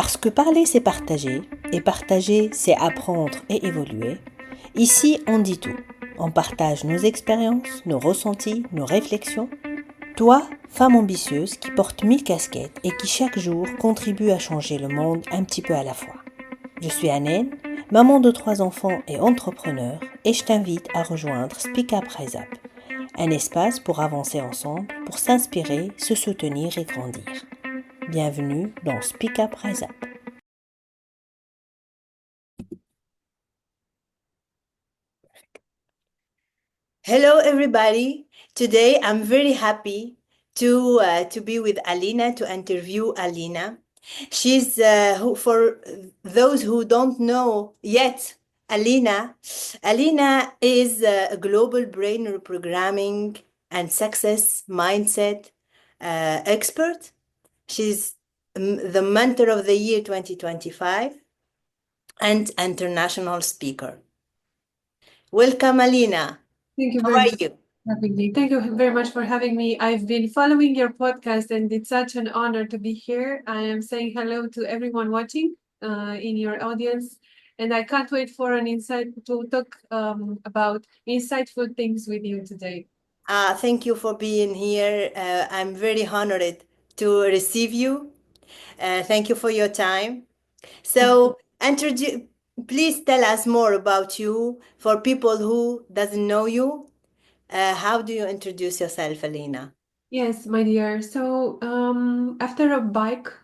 Parce que parler, c'est partager, et partager, c'est apprendre et évoluer. Ici, on dit tout. On partage nos expériences, nos ressentis, nos réflexions. Toi, femme ambitieuse qui porte 1000 casquettes et qui chaque jour contribue à changer le monde un petit peu à la fois. Je suis Anne, maman de 3 enfants et entrepreneur, et je t'invite à rejoindre Speak Up Rise Up, un espace pour avancer ensemble, pour s'inspirer, se soutenir et grandir. Bienvenue dans Speak Up Rise Up. Hello, everybody. Today, I'm very happy to be with Alina, to interview Alina. She's for those who don't know yet, Alina is a global brain reprogramming and success mindset expert. She's the mentor of the year 2025 and international speaker. Welcome, Alina. Thank you How very are much you? for having me. Thank you very much for having me. I've been following your podcast and it's such an honor to be here. I am saying hello to everyone watching in your audience. And I can't wait for an insight to talk about insightful things with you today. Thank you for being here. I'm very honored to receive you. Thank you for your time. So, please tell us more about you for people who doesn't know you. How do you introduce yourself, Alina? Yes, my dear. So, after a bicycle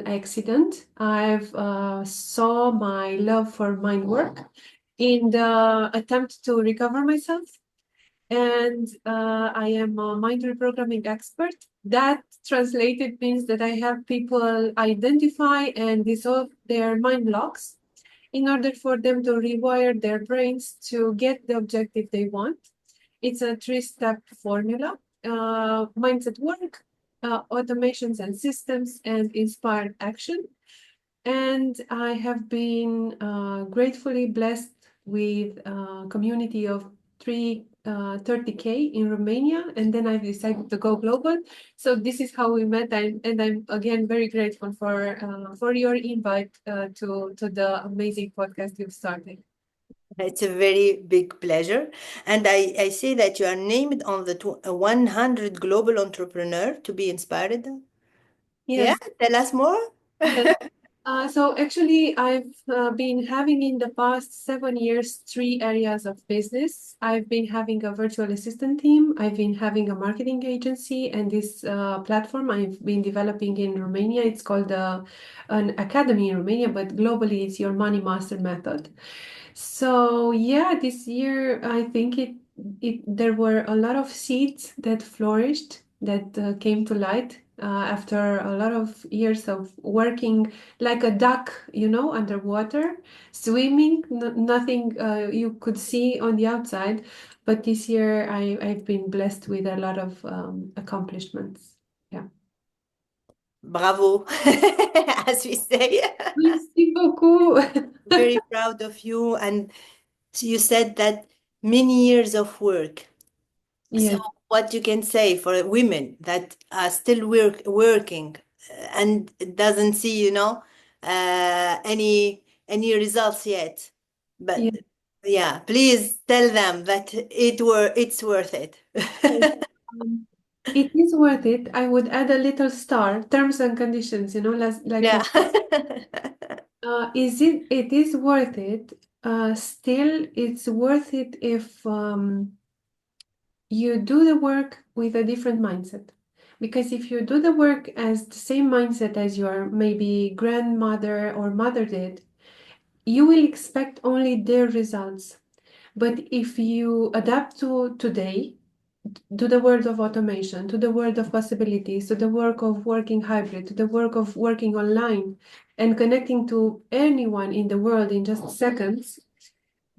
accident, I've saw my love for mind work in the attempt to recover myself. And I am a mind reprogramming expert. That translated means that I help people identify and dissolve their mind blocks in order for them to rewire their brains to get the objective they want. It's a 3-step formula: mindset work, automations and systems, and inspired action. And I have been gratefully blessed with a community of 30K in Romania, and then I've decided to go global. So this is how we met, and I'm again very grateful for your invite to the amazing podcast you've started. It's a very big pleasure. And I see that you are named on the 100 Global Entrepreneur to be inspired. Yeah, Yes. tell us more. Yes. So actually, I've been having in the past 7 years 3 areas of business. I've been having a virtual assistant team. I've been having a marketing agency, and this platform I've been developing in Romania. It's called an academy in Romania, but globally it's your Money Master method. So yeah, this year I think there were a lot of seeds that flourished, that came to light after a lot of years of working like a duck, underwater, swimming, nothing you could see on the outside. But this year I've been blessed with a lot of accomplishments. Yeah. Bravo, as we say. Merci beaucoup. Very proud of you. And you said that many years of work. So Yes. what you can say for women that are still working and doesn't see, any results yet. But Yes. yeah, please tell them that it's worth it. Um, it is worth it. I would add a little star, terms and conditions, like Yeah. it is worth it. Still, it's worth it if you do the work with a different mindset. Because if you do the work as the same mindset as your maybe grandmother or mother did, you will expect only their results. But if you adapt to today, to the world of automation, to the world of possibilities, to the work of working hybrid, to the work of working online and connecting to anyone in the world in just seconds,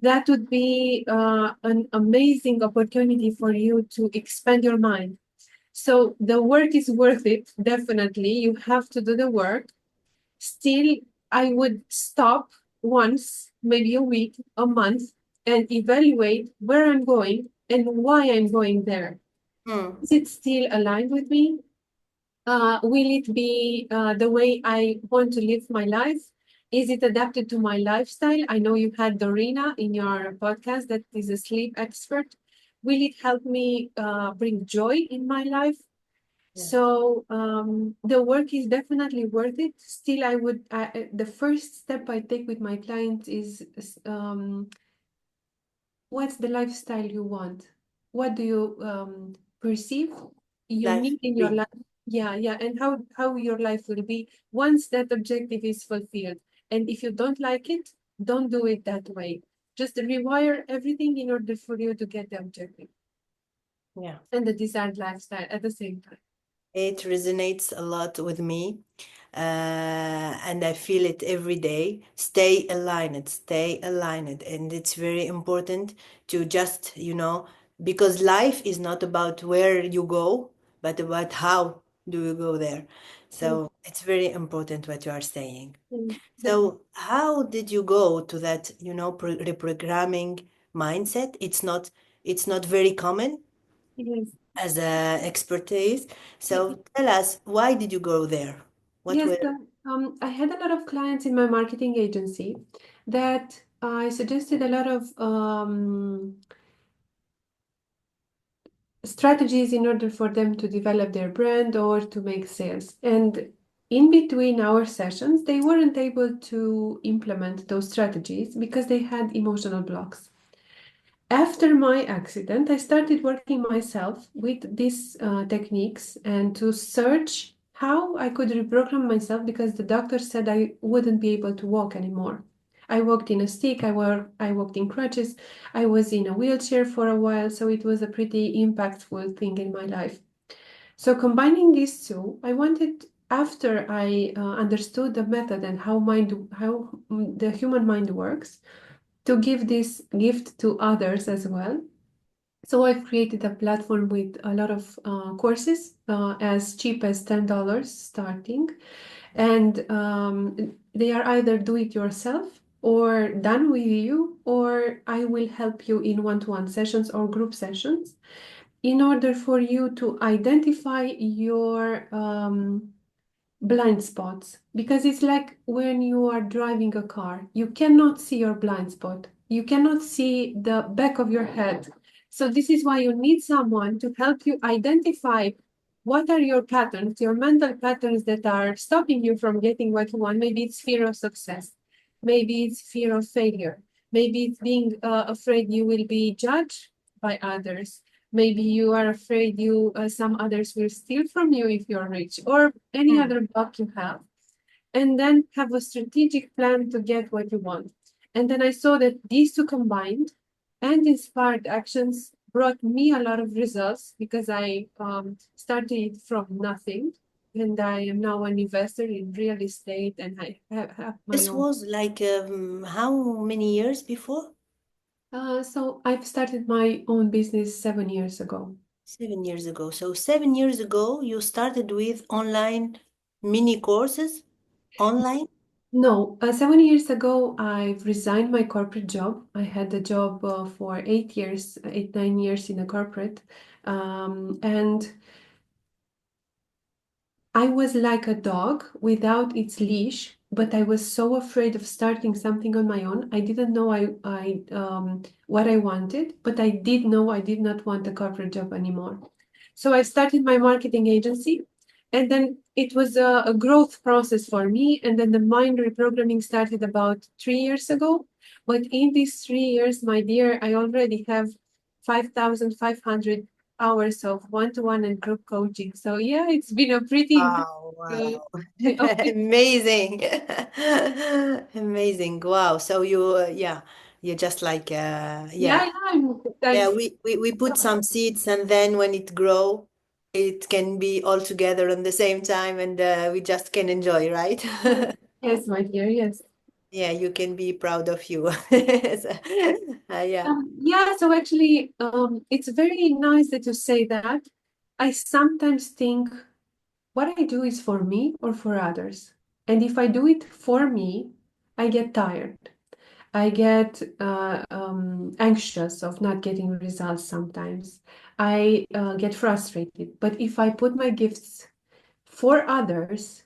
that would be an amazing opportunity for you to expand your mind. So the work is worth it, definitely. You have to do the work. Still, I would stop once, maybe a week, a month, and evaluate where I'm going and why I'm going there. Hmm. Is it still aligned with me? Will it be the way I want to live my life? Is it adapted to my lifestyle? I know you had Dorina in your podcast that is a sleep expert. Will it help me bring joy in my life? Yeah. So the work is definitely worth it. Still, the first step I take with my clients is what's the lifestyle you want? What do you perceive you Life need in your be. life? Yeah, yeah, and how your life will be once that objective is fulfilled. And if you don't like it, don't do it that way. Just rewire everything in order for you to get the objective Yeah. and the desired lifestyle at the same time. It resonates a lot with me, and I feel it every day. Stay aligned. And it's very important to just, because life is not about where you go, but about how do you go there. Mm, So it's very important what you are saying. that- So how did you go to that, reprogramming mindset? It's not very common yes. as a expertise. So tell us, why did you go there? What Yes, were so, I had a lot of clients in my marketing agency that I suggested a lot of strategies in order for them to develop their brand or to make sales. And in between our sessions, they weren't able to implement those strategies because they had emotional blocks. After my accident, I started working myself with these techniques and to search how I could reprogram myself because the doctor said I wouldn't be able to walk anymore. I walked in a stick, I walked in crutches, I was in a wheelchair for a while, so it was a pretty impactful thing in my life. So combining these two, I wanted after I understood the method and how the human mind works, to give this gift to others as well. So I've created a platform with a lot of courses as cheap as $10 starting, and they are either do it yourself or done with you, or I will help you in one-to-one sessions or group sessions in order for you to identify your blind spots, because it's like when you are driving a car, you cannot see your blind spot, you cannot see the back of your head. So this is why you need someone to help you identify what are your patterns, your mental patterns that are stopping you from getting what you want. Maybe it's fear of success, maybe it's fear of failure, maybe it's being afraid you will be judged by others. Maybe you are afraid some others will steal from you if you're rich, or any Hmm. other block you have, and then have a strategic plan to get what you want. And then I saw that these two combined and inspired actions brought me a lot of results because I started from nothing, and I am now an investor in real estate, and I have my this own. was like how many years before? So I've started my own business 7 years ago. 7 years ago. So 7 years ago, you started with online mini courses online. No, 7 years ago, I've resigned my corporate job. I had a job for 8 years, 8, 9 years in a corporate. And I was like a dog without its leash, but I was so afraid of starting something on my own. I didn't know what I wanted, but I did know I did not want a corporate job anymore. So I started my marketing agency, and then it was a growth process for me. And then the mind reprogramming started about 3 years ago. But in these 3 years, my dear, I already have 5,500 hours of one-to-one and group coaching. So yeah, it's been a pretty Wow, uh, wow. a pretty- Amazing. Amazing. Wow. So you, yeah, you're just like, yeah, yeah. yeah, Yeah, I've we put some seeds and then when it grow, it can be all together on the same time and we just can enjoy, right? yes, my dear, yes. Yeah, you can be proud of you. Yeah. Yeah, so actually, it's very nice that you say that. I sometimes think what I do is for me or for others. And if I do it for me, I get tired. I get anxious of not getting results sometimes. I get frustrated. But if I put my gifts for others,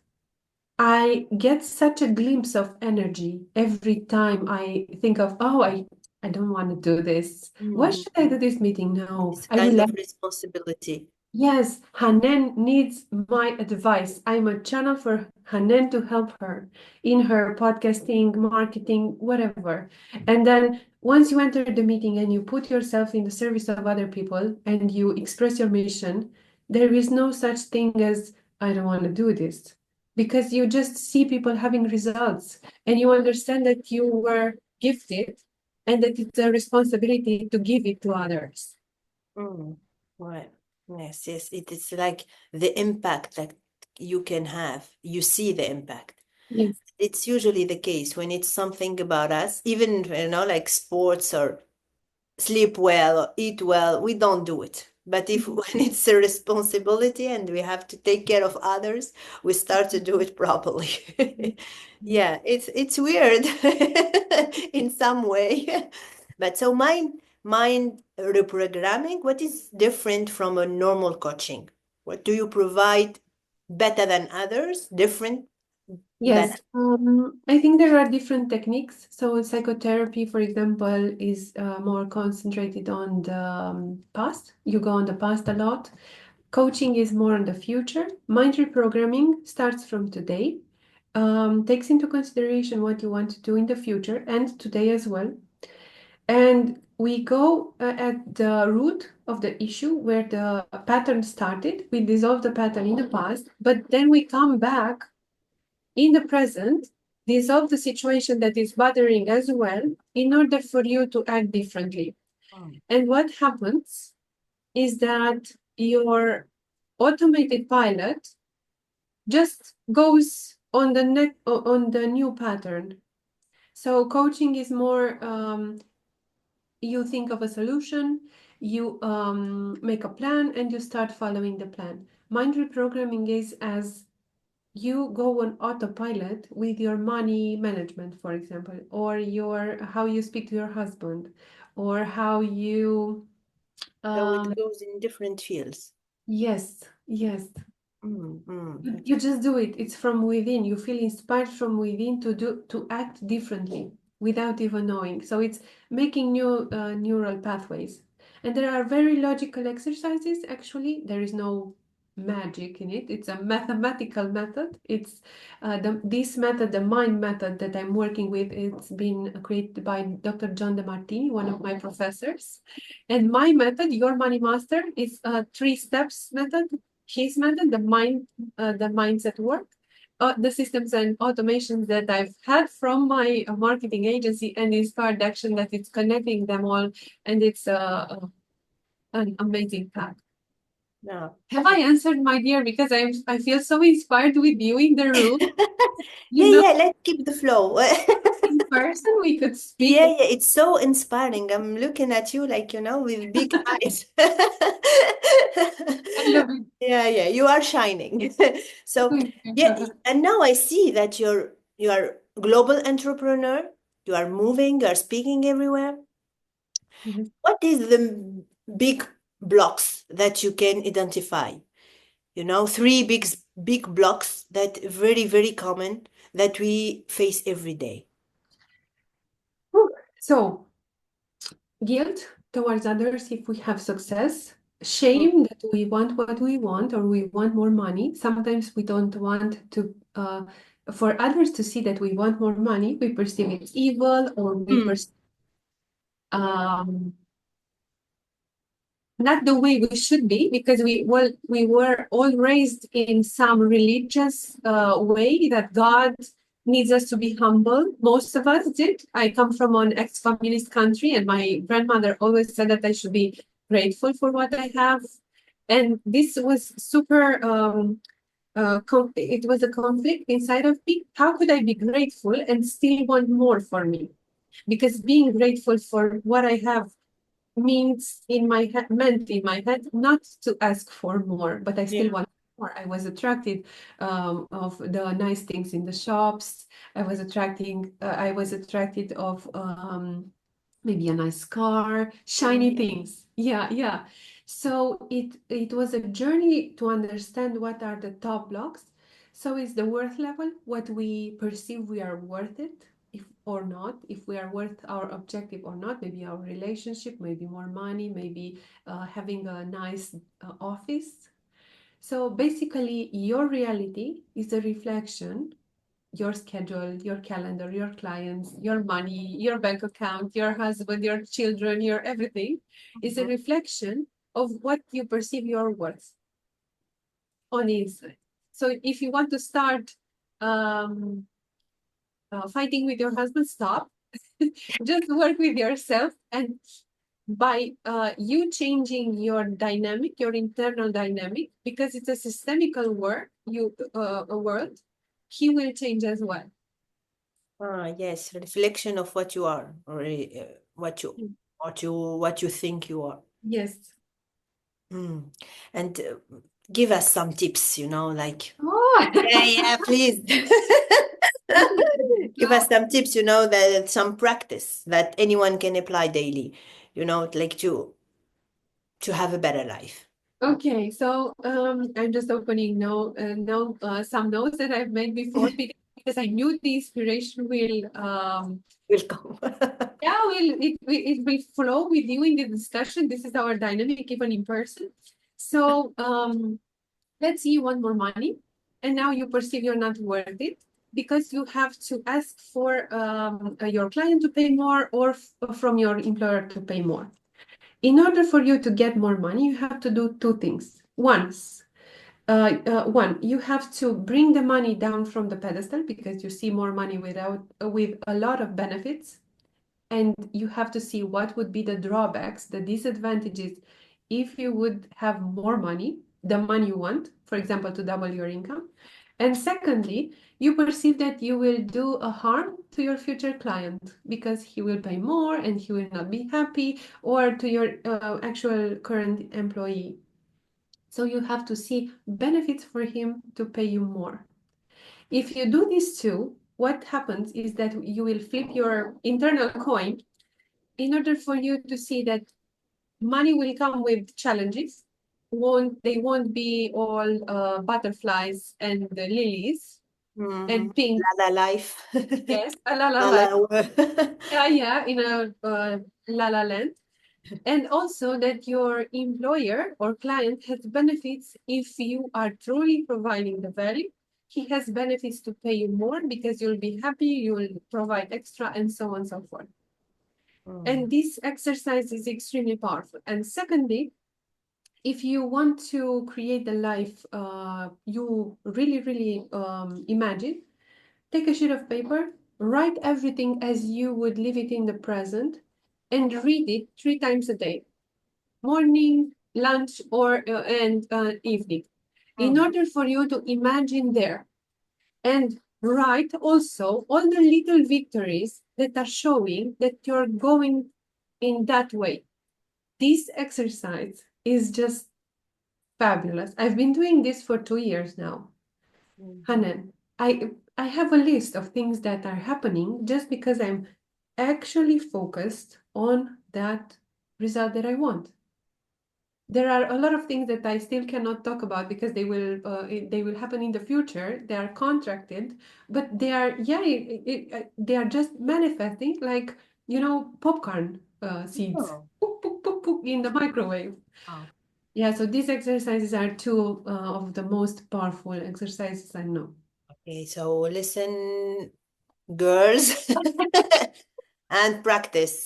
I get such a glimpse of energy every time I think of, oh, I don't want to do this. Why should I do this meeting? No, It's I will kind of let. responsibility. Yes, Hanen needs my advice. I'm a channel for Hanen to help her in her podcasting, marketing, whatever. And then once you enter the meeting and you put yourself in the service of other people and you express your mission, there is no such thing as I don't want to do this, because you just see people having results and you understand that you were gifted and that it's a responsibility to give it to others. Right. Yes, yes. It is like the impact that you can have. You see the impact. Yes. It's usually the case when it's something about us, even, like sports or sleep well or eat well, we don't do it. But if when it's a responsibility and we have to take care of others, we start to do it properly. Yeah, it's weird in some way. But so mind reprogramming, what is different from a normal coaching? What do you provide better than others? Different than. Yes, I think there are different techniques. So psychotherapy, for example, is more concentrated on the past. You go on the past a lot. Coaching is more on the future. Mind reprogramming starts from today, takes into consideration what you want to do in the future and today as well. And we go at the root of the issue where the pattern started. We dissolve the pattern in the past, but then we come back in the present, dissolve the situation that is bothering as well in order for you to act differently. And what happens is that your automated pilot just goes on the new pattern. So coaching is more you think of a solution, you make a plan, and you start following the plan. Mind reprogramming is as you go on autopilot with your money management, for example, or your how you speak to your husband, or how you So it um, goes in different fields. yes. Mm. You just do it. It's from within. You feel inspired from within to act differently without even knowing. So it's making new neural pathways. And there are very logical exercises. Actually, there is no magic in it. It's a mathematical method. It's this method, the mind method that I'm working with. It's been created by Dr. John DeMartini, one of my professors. And my method, Your Money Master, is a 3 steps method. His method, the mindset work, the systems and automations that I've had from my marketing agency, and inspired action that it's connecting them all, and it's an amazing path. No. Have I answered, my dear? Because I feel so inspired with you in the room. Yeah, let's keep the flow. In person we could speak. Yeah, it's so inspiring. I'm looking at you like, with big eyes. I love it. Yeah, you are shining. So, yeah, and now I see that you are global entrepreneur. You are moving, you are speaking everywhere. Mhm. What is the big blocks that you can identify? 3 big blocks that very, very common that we face every day. So, guilt towards others if we have success, Mm. shame that we want what we want or we want more money. Sometimes we don't want to, for others to see that we want more money, we perceive it evil, or we Mm. perceive not the way we should be, because we were all raised in some religious way that God needs us to be humble. Most of us did. I come from an ex-communist country, and my grandmother always said that I should be grateful for what I have. And this was super it was a conflict inside of me. How could I be grateful and still want more for me? Because being grateful for what I have means meant in my head not to ask for more, but I still Yeah. want more. I was attracted of the nice things in the shops. I was attracted of maybe a nice car, shiny things. Yeah. So it was a journey to understand what are the top blocks. So it's the worth level, what we perceive we are worth it, if or not, if we are worth our objective or not, maybe our relationship, maybe more money, maybe having a nice office. So basically, your reality is a reflection, your schedule, your calendar, your clients, your money, your bank account, your husband, your children, your everything is a reflection of what you perceive your worth on the inside. So if you want to start um, fighting with your husband, stop. Just work with yourself, and by you changing your dynamic, your internal dynamic, because it's a systemical work, a world, he will change as well. Ah, yes, reflection of what you are, or what you Mm. what you think you are. Yes. Mm. And give us some tips, like, Oh, yeah, yeah, please. Give us some tips, that some practice that anyone can apply daily, like to have a better life. okay. So I'm just opening some notes that I've made before because I knew the inspiration will Welcome. it will flow with you in the discussion. This is our dynamic, even in person. So let's say you want more money, and now you perceive you're not worth it because you have to ask for your client to pay more or from your employer to pay more. In order for you to get more money, you have to do two things. One, you have to bring the money down from the pedestal because you see more money with a lot of benefits, and you have to see what would be the drawbacks, the disadvantages if you would have more money, the money you want, for example, to double your income. And secondly, you perceive that you will do a harm to your future client because he will pay more and he will not be happy, or to your actual current employee. So you have to see benefits for him to pay you more. If you do these two, what happens is that you will flip your internal coin in order for you to see that money will come with challenges. They won't be all butterflies and lilies Mhm. and pink. La la life. Yes, a la la La la. la. Yeah, yeah, in a la la land. And also that your employer or client has benefits if you are truly providing the value. He has benefits to pay you more because you'll be happy, you'll provide extra, and so on and so forth. And this exercise is extremely powerful. And secondly, if you want to create the life you really, really imagine, take a sheet of paper, write everything as you would live it in the present, and read it 3 times a day, morning, lunch, or and evening, in order for you to imagine there. And write also all the little victories that are showing that you're going in that way. This exercise is just fabulous. I've been doing this for 2 years now. Hanan, I have a list of things that are happening just because I'm actually focused on that result that I want. There are a lot of things that I still cannot talk about because they will happen in the future. They are contracted, but they are they are just manifesting like popcorn seeds, Oh, poop, poop, poop, poop, in the microwave. wow. Yeah, so these exercises are two of the most powerful exercises I know. Okay, so listen, girls, and practice.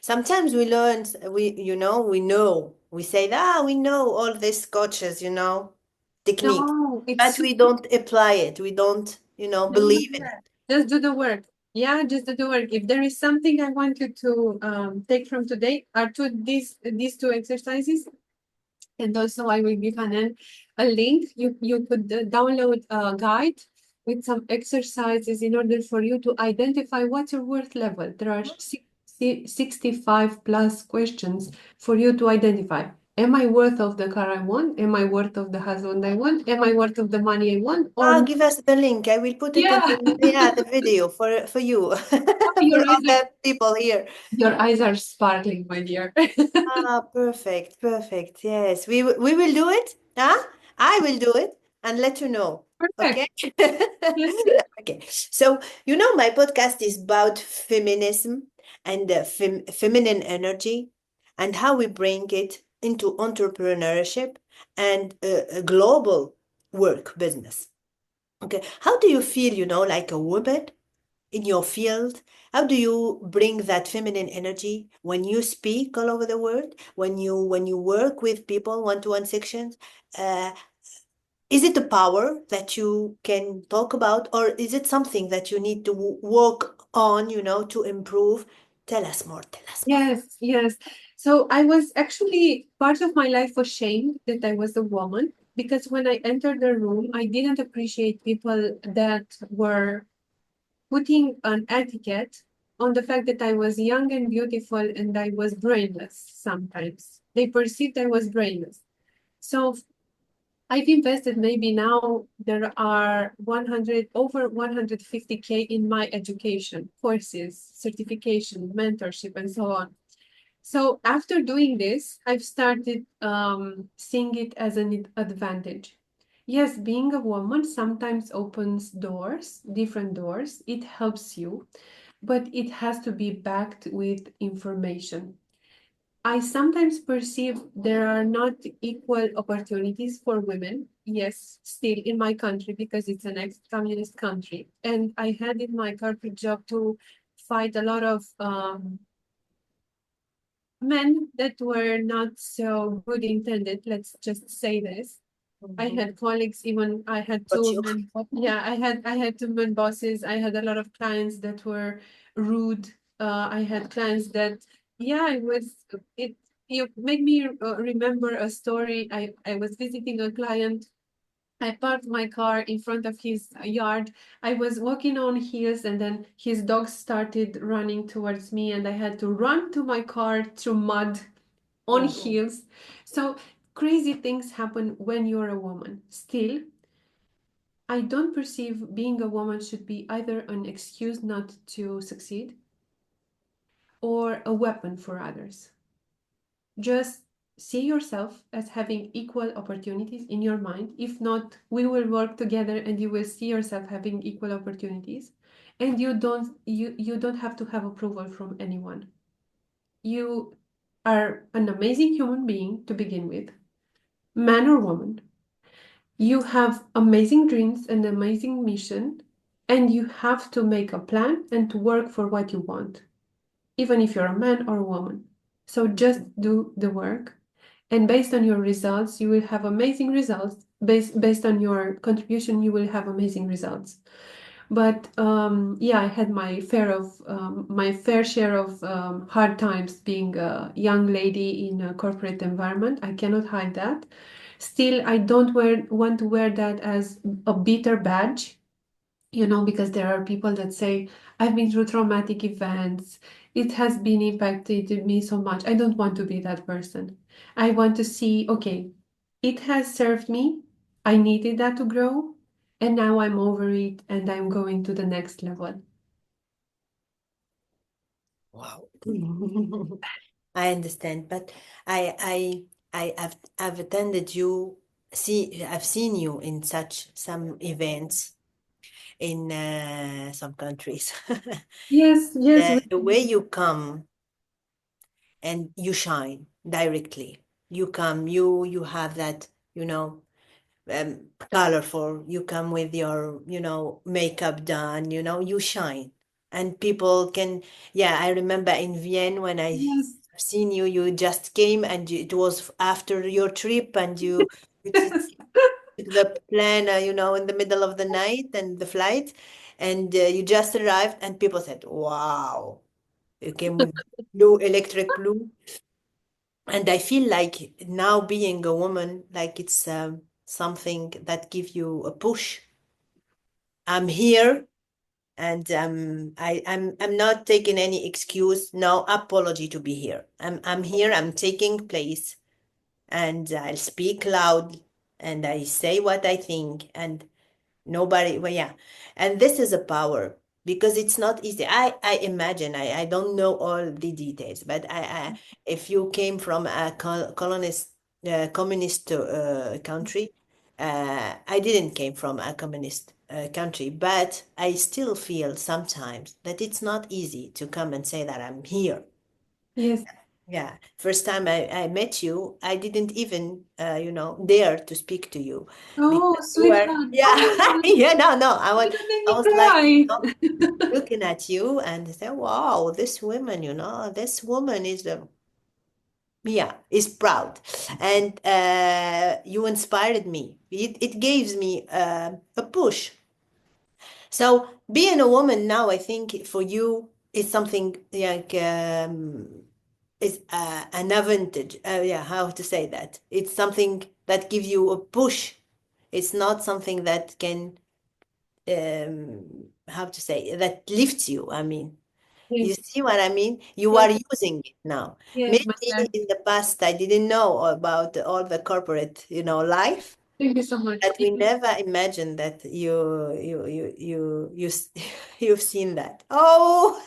Sometimes we learn, we say, we know all these coaches, techniques, No, it's but we don't apply it. We don't, believe in it. just do the work. Yeah, just do the work. If there is something I want you to take from today, are these two exercises. And also, I will give a link. You could download a guide with some exercises in order for you to identify what's your worth level. There are 65 plus questions for you to identify. Am I worth of the car I want? Am I worth of the husband I want? Am I worth of the money I want? Or Give us the link. I will put it in yeah, the video for you, for your all eyes are the people here. your eyes are sparkling, my dear. Perfect, perfect. Yes, we will do it. Huh? I will do it and let you know. Perfect. Okay? Okay. So, my podcast is about feminism and feminine energy and how we bring it into entrepreneurship and a global work business. Okay. How do you feel, like a woman in your field? How do you bring that feminine energy when you speak all over the world, when you work with people one-to-one sections? Uh, is it a power that you can talk about, or is it something that you need to work on, to improve? Tell us more. Tell us more. Yes, yes. So I was actually part of my life was shame that I was a woman because when I entered the room, I didn't appreciate people that were putting an etiquette on the fact that I was young and beautiful and I was brainless sometimes. They perceived I was brainless. So I've invested maybe now there are 100 over 150K in my education courses, certification, mentorship, and so on. So after doing this, I've started seeing it as an advantage. Yes, being a woman sometimes opens doors, different doors. It helps you, but it has to be backed with information. I sometimes perceive there are not equal opportunities for women. Yes, still in my country because it's an ex-communist country. And I had in my corporate job to fight a lot of men that were not so good intended. Let's just say this. I Mhm. had colleagues, even I had Got two you. men. Yeah, I had two men bosses. I had a lot of clients that were rude. I had clients that, yeah, it. You made me remember a story. I was visiting a client. I parked my car in front of his yard. I was walking on heels, and then his dog started running towards me, and I had to run to my car through mud on Mhm. heels. So crazy things happen when you're a woman. Still, I don't perceive being a woman should be either an excuse not to succeed or a weapon for others. Just see yourself as having equal opportunities in your mind. If not, we will work together and you will see yourself having equal opportunities. And you don't have to have approval from anyone. You are an amazing human being to begin with, man or woman. You have amazing dreams and amazing mission, and you have to make a plan and to work for what you want, even if you're a man or a woman. So just do the work, and based on your results, you will have amazing results. Based on your contribution, you will have amazing results. But yeah, I had my fair share of hard times being a young lady in a corporate environment. I cannot hide that. Still, I don't want to wear that as a bitter badge, because there are people that say, I've been through traumatic events. It has been impacted me so much. I don't want to be that person. I want to see, okay, it has served me. I needed that to grow. And now I'm over it and I'm going to the next level. Wow. I understand, but I I I've attended you. I've seen you in some events in some countries. Yes, yes, The way you come and you shine directly. You come, you have that, colorful. You come with your, makeup done, you shine. And people can, yeah, I remember in Vienna when I yes. seen you, you just came and it was after your trip and you took the plane, in the middle of the night and the flight and you just arrived and people said, wow, you came with blue, electric blue. And I feel like now being a woman, like it's something that gives you a push. I'm here, and I'm not taking any excuse, no apology to be here. I'm here. I'm taking place, and I'll speak loud and I say what I think and nobody, well, yeah. And this is a power because it's not easy. I imagine, I don't know all the details, but if you came from a communist country, I didn't came from a communist country, but I still feel sometimes that it's not easy to come and say that I'm here. Yes. Yeah, first time I met you, I didn't even, dare to speak to you Oh, because you were, sweetheart. yeah, Oh my God. yeah, no, You're gonna make I me was like, cry. looking at you and say, wow, this woman, this woman is yeah, is proud, and you inspired me. It gives me a push. So being a woman now, I think for you is something like is an advantage. Yeah, how to say that? It's something that gives you a push. It's not something that can how to say that lifts you. I mean, you Yes. see what I mean? You Yes. are using it now. Yes, my Maybe dear. in the past I didn't know about all the corporate, life. Thank you so much. That we never imagined that you've seen that. Oh,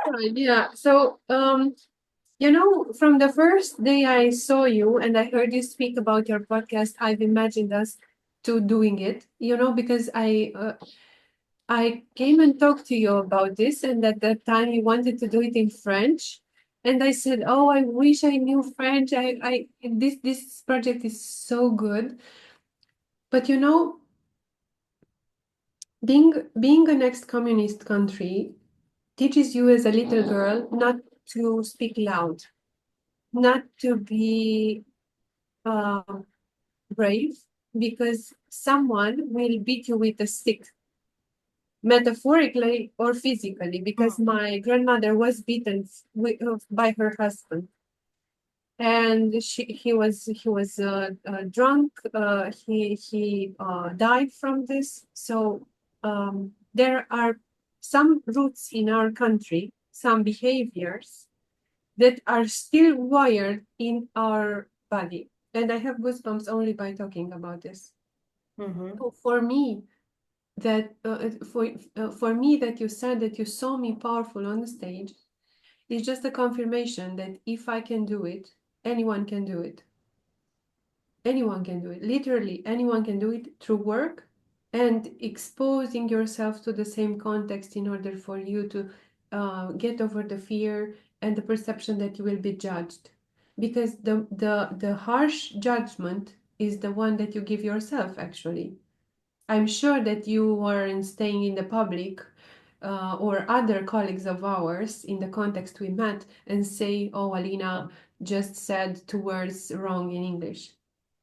Right, yeah. So, from the first day I saw you and I heard you speak about your podcast, I've imagined us to doing it, because I came and talked to you about this, and at that time you wanted to do it in French. And I said, "Oh, I wish I knew French. This project is so good." But being an ex-communist country teaches you as a little girl not to speak loud, not to be uh, brave, because someone will beat you with a stick, metaphorically or physically, because my grandmother was beaten by her husband, and he was drunk. He died from this. So there are some roots in our country, some behaviors that are still wired in our body. And I have goosebumps only by talking about this. hmm So for me that you said that you saw me powerful on the stage is just a confirmation that if I can do it, anyone can do it. Anyone can do it. Literally, anyone can do it through work and exposing yourself to the same context in order for you to get over the fear and the perception that you will be judged. Because the harsh judgment is the one that you give yourself, actually. I'm sure that you weren't staying in the public or other colleagues of ours in the context we met and say, oh, Alina just said two words wrong in English.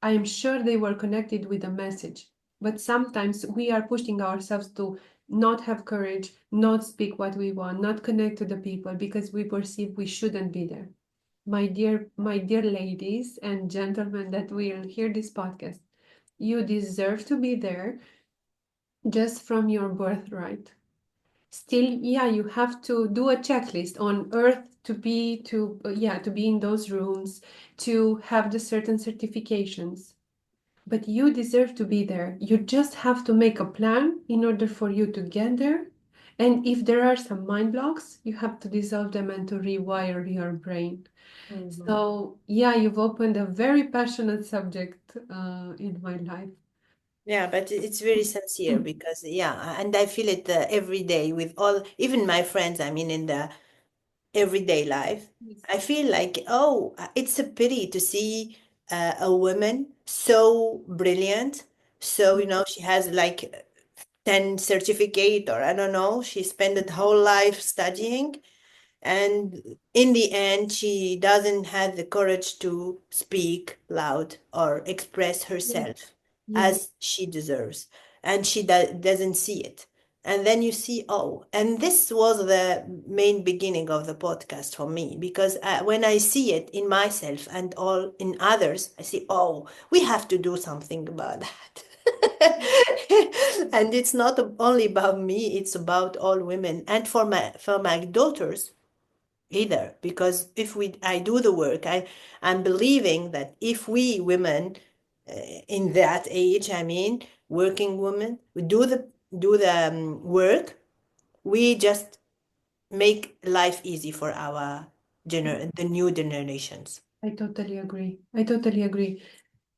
I am sure they were connected with a message, but sometimes we are pushing ourselves to not have courage, not speak what we want, not connect to the people because we perceive we shouldn't be there. My dear ladies and gentlemen that will hear this podcast, you deserve to be there just from your birthright. Still, yeah, you have to do a checklist on earth to be in those rooms, to have the certain certifications. But you deserve to be there. You just have to make a plan in order for you to get there. And if there are some mind blocks, you have to dissolve them and to rewire your brain. hmm So, yeah, you've opened a very passionate subject in my life. Yeah, but it's very sincere because yeah, and I feel it every day with all, even my friends. I mean, in the everyday life, Yes. I feel like, oh, it's a pity to see a woman so brilliant. So, she has like 10 certificate or I don't know, she spent her whole life studying and in the end she doesn't have the courage to speak loud or express Yes. herself Yes. as she deserves and she doesn't see it and then you see, oh, and this was the main beginning of the podcast for me because when I see it in myself and all in others I see, oh, we have to do something about that. And it's not only about me, it's about all women and for my daughters either, because if I do the work, I'm believing that if we women in that age, I mean, working women, we do the work, we just make life easy for our the new generations. I totally agree. I totally agree.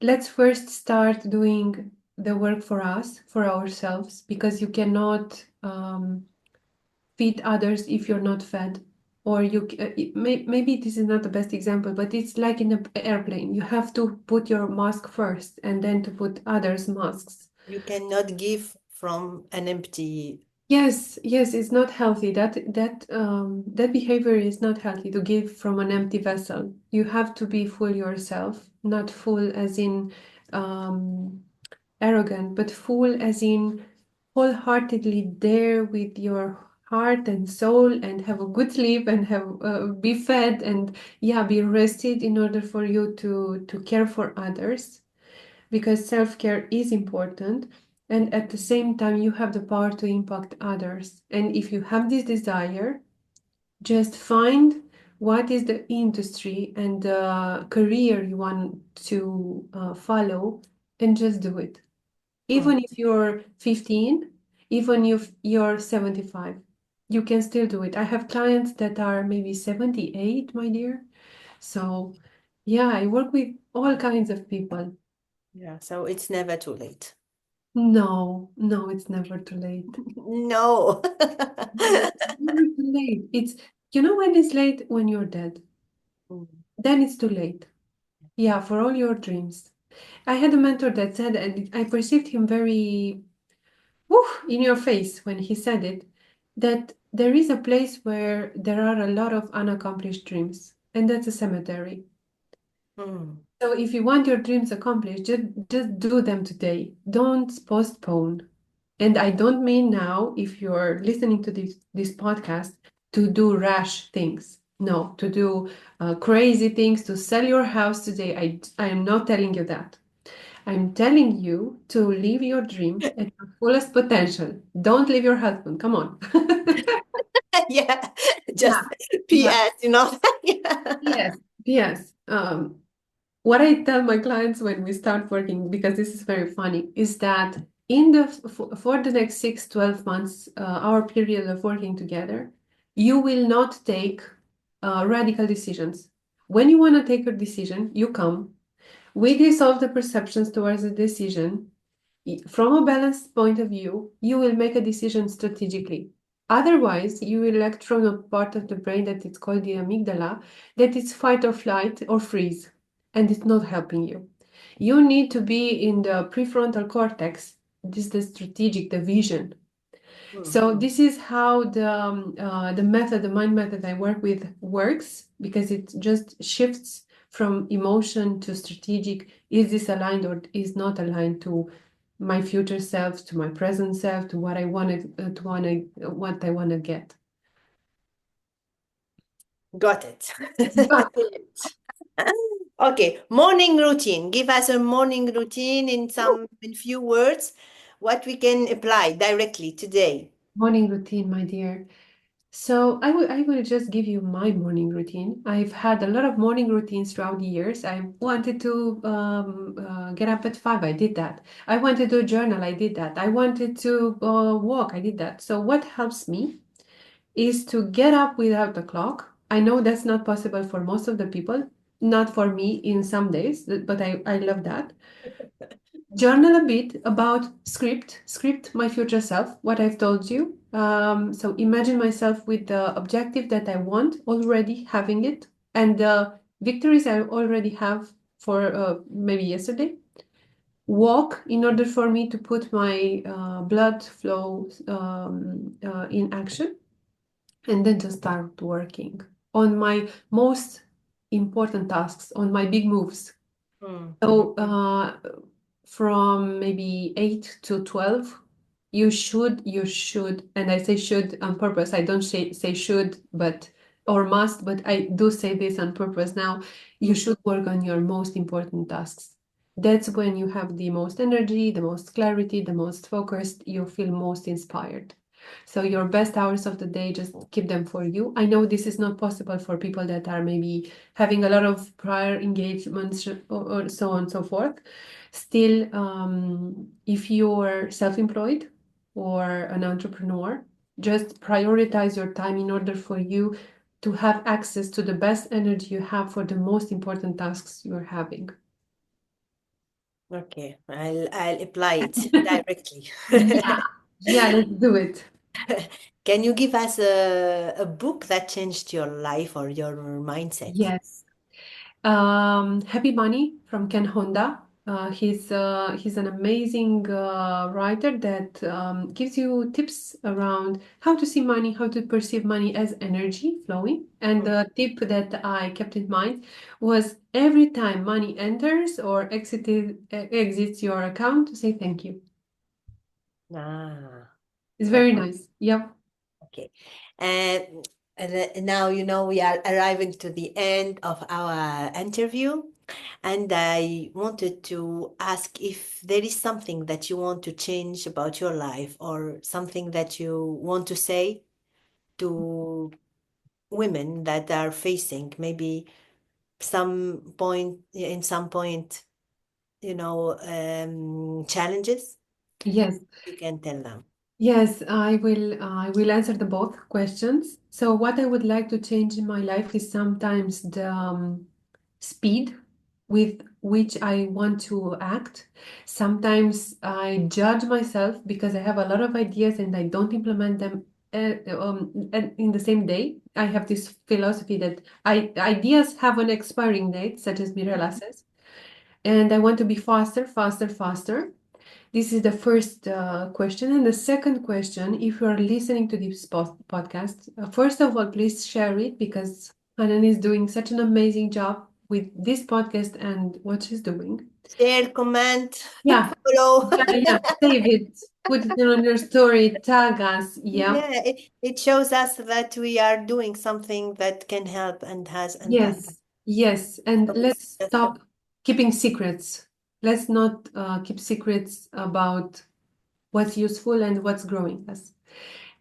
Let's first start doing the work for us, for ourselves, because you cannot feed others if you're not fed. Or maybe this is not the best example, but it's like in an airplane. You have to put your mask first and then to put others' masks. You cannot give from an empty. Yes, yes, it's not healthy. That behavior is not healthy to give from an empty vessel. You have to be full yourself, not full as in um, arrogant, but full as in wholeheartedly there with your heart and soul, and have a good sleep and have be fed and yeah, be rested in order for you to care for others, because self-care is important, and at the same time you have the power to impact others. And if you have this desire, just find what is the industry and the career you want to follow, and just do it. Mm. Even if you're 15, even if you're 75, you can still do it. I have clients that are maybe 78, my dear. So yeah, I work with all kinds of people. Yeah, so it's never too late. No, no, it's never too late. No. No, it's never too late. It's, you know when it's late? When you're dead. Mm. Then it's too late. Yeah, for all your dreams. I had a mentor that said, and I perceived him very in your face when he said it, that there is a place where there are a lot of unaccomplished dreams, and that's a cemetery. Mm. So if you want your dreams accomplished, just do them today. Don't postpone. And I don't mean now, if you're listening to this podcast, to do rash things. No, to do crazy things, to sell your house today. I am not telling you that. I'm telling you to live your dream at your fullest potential. Don't leave your husband. Come on. Yeah, just Yeah. Yeah. PS, you know. Yeah. Yes. Yes. What I tell my clients when we start working, because this is very funny, is that for the next 6, 12 months, our period of working together, you will not take radical decisions. When you want to take a decision, you come. We dissolve the perceptions towards the decision. From a balanced point of view, you will make a decision strategically. Otherwise, you will act from a part of the brain that is called the amygdala, that is fight or flight or freeze, and it's not helping you. You need to be in the prefrontal cortex. This is the strategic, the vision. Mm. So this is how the method, the mind method I work with works, because it just shifts from emotion to strategic. Is this aligned or is not aligned to my future self, to my present self, to what I wanted, what I want to get. Got it. Got it. Okay, morning routine. Give us a morning routine in few words, what we can apply directly today. Morning routine, my dear. So I will just give you my morning routine. I've had a lot of morning routines throughout the years. I wanted to get up at 5. I did that. I wanted to journal. I did that. I wanted to walk. I did that. So what helps me is to get up without a clock. I know that's not possible for most of the people, not for me in some days, but I love that. Journal a bit about script my future self, what I've told you. So imagine myself with the objective that I want, already having it, and the victories I already have for maybe yesterday. Walk in order for me to put my blood flow in action, and then just start working on my most important tasks, on my big moves. Mm. So from maybe 8 to 12, you should, and I say should on purpose. I don't say should, but or must, but I do say this on purpose now. You Mm. should work on your most important tasks. That's when you have the most energy, the most clarity, the most focused, you feel most inspired. So your best hours of the day, just keep them for you. I know this is not possible for people that are maybe having a lot of prior engagements or so on and so forth. Still, if you're self-employed or an entrepreneur, just prioritize your time in order for you to have access to the best energy you have for the most important tasks you're having. Okay, I'll apply it directly. Yeah, yeah, let's do it. Can you give us a book that changed your life or your mindset? Yes. Happy Money from Ken Honda. He's an amazing writer that gives you tips around how to see money, how to perceive money as energy flowing. And the tip that I kept in mind was every time money enters or exits your account, say thank you. Ah, It's very okay. nice. Yep. Okay. And now, we are arriving to the end of our interview. And I wanted to ask if there is something that you want to change about your life or something that you want to say to women that are facing maybe some point, challenges, Yes. you can tell them. Yes, I will answer the both questions. So what I would like to change in my life is sometimes the speed with which I want to act. Sometimes I judge myself because I have a lot of ideas and I don't implement them in the same day. I have this philosophy that ideas have an expiring date, such as Mirella says, and I want to be faster, faster, faster. This is the first question. And the second question, if you are listening to this podcast, first of all, please share it because Hanan is doing such an amazing job with this podcast and what she's doing. Share, comment, Yeah, follow. yeah. Save it, put it on your story, tag us. Yeah. Yeah, it shows us that we are doing something that can help and has impact. Yes, yes. And So let's it's just stop keeping secrets. Let's not keep secrets about what's useful and what's growing us.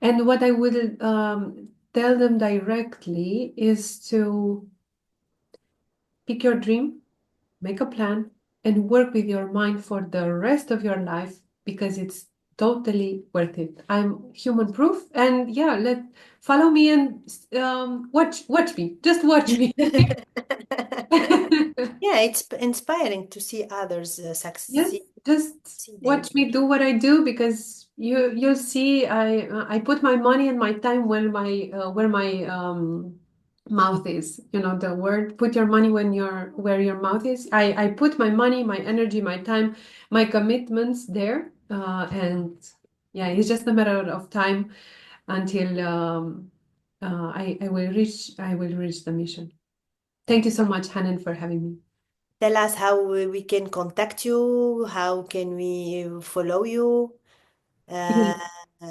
And what I would tell them directly is to pick your dream, make a plan, and work with your mind for the rest of your life because it's totally worth it. I'm human proof, and yeah, let follow me and watch me. Just watch me. Yeah, it's inspiring to see others Yes, just succeeding. watch me do what I do because you'll see I put my money and my time where my mouth is. You know the word put your money when your where your mouth is. I put my money, my energy, my time, my commitments there, and yeah, it's just a matter of time until I will reach the mission. Thank you so much, Hanan, for having me. Tell us how we can contact you, how can we follow you, uh,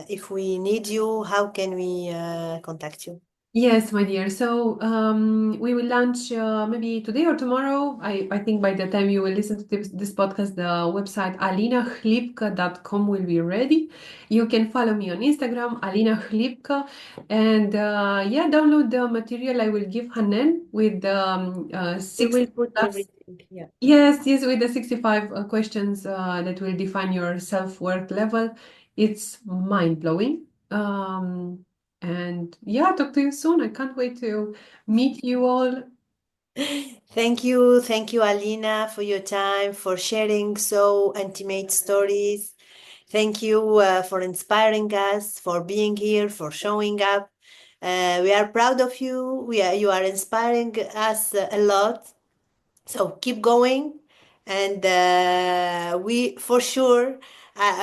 if we need you, how can we contact you? Yes, my dear. So we will launch maybe today or tomorrow. I think by the time you will listen to this podcast, the website alinahlipca.com will be ready. You can follow me on Instagram, Alina Hlipca, and yeah, download the material I will give Hanan with the We will 60 put plus. everything here. Yes, yes, with the 65 questions that will define your self-worth level. It's mind-blowing. And yeah, talk to you soon. I can't wait to meet you all. Thank you, Alina, for your time, for sharing so intimate stories. Thank you for inspiring us, for being here, for showing up. We are proud of you. You are inspiring us a lot. So keep going, and we for sure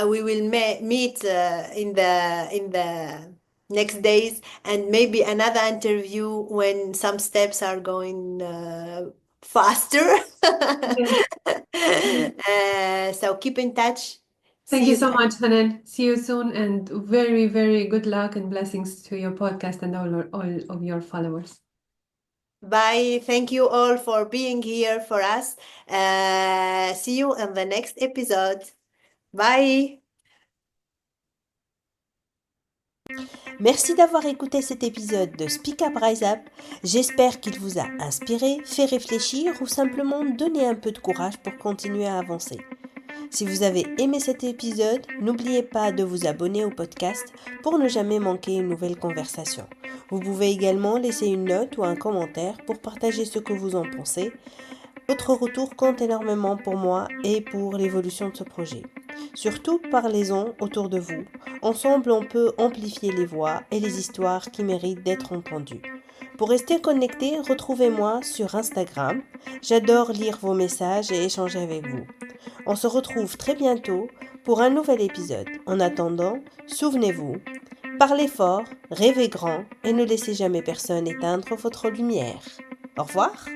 we will meet in the next days, and maybe another interview when some steps are going faster. Yes. So keep in touch. Thank See you you so then. much, Hanan. See you soon, and very, very good luck and blessings to your podcast and all of your followers. Bye. Thank you all for being here for us. See you in the next episode. Bye. Merci d'avoir écouté cet épisode de Speak Up Rise Up. J'espère qu'il vous a inspiré, fait réfléchir ou simplement donné un peu de courage pour continuer à avancer. Si vous avez aimé cet épisode, n'oubliez pas de vous abonner au podcast pour ne jamais manquer une nouvelle conversation. Vous pouvez également laisser une note ou un commentaire pour partager ce que vous en pensez. Votre retour compte énormément pour moi et pour l'évolution de ce projet. Surtout, parlez-en autour de vous. Ensemble, on peut amplifier les voix et les histoires qui méritent d'être entendues. Pour rester connecté, retrouvez-moi sur Instagram. J'adore lire vos messages et échanger avec vous. On se retrouve très bientôt pour un nouvel épisode. En attendant, souvenez-vous, parlez fort, rêvez grand et ne laissez jamais personne éteindre votre lumière. Au revoir!